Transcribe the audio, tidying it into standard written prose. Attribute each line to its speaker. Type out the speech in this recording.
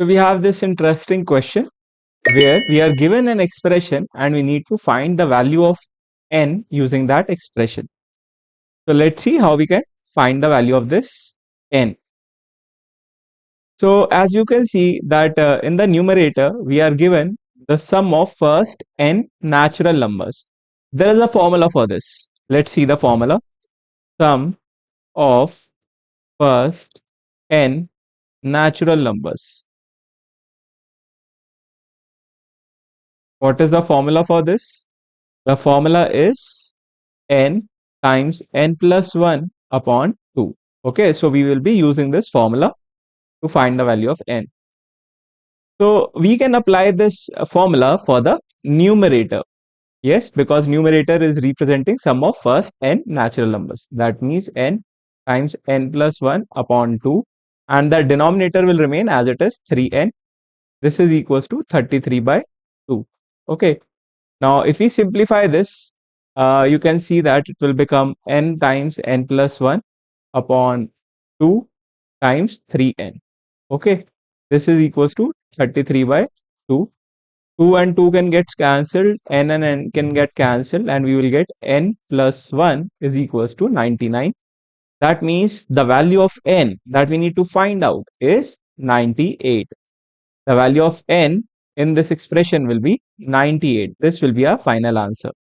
Speaker 1: So we have this interesting question where we are given an expression and we need to find the value of n using that expression. So let's see how we can find the value of this n. So as you can see that in the numerator we are given the sum of first n natural numbers. There is a formula for this. Let's see the formula. Sum of first n natural numbers. What is the formula for this? The formula is n times n plus 1 upon 2. Okay, so we will be using this formula to find the value of n. So we can apply this formula for the numerator. Yes, because numerator is representing sum of first n natural numbers. That means n times n plus 1 upon 2, and the denominator will remain as it is 3n. This is equals to 33 by 2. Okay. Now if we simplify this, you can see that it will become n times n plus 1 upon 2 times 3n. Okay. This is equals to 33 by 2. 2 and 2 can get cancelled, n and n can get cancelled, and we will get n plus 1 is equals to 99. That means the value of n that we need to find out is 98. The value of n in this expression will be 98. This will be our final answer.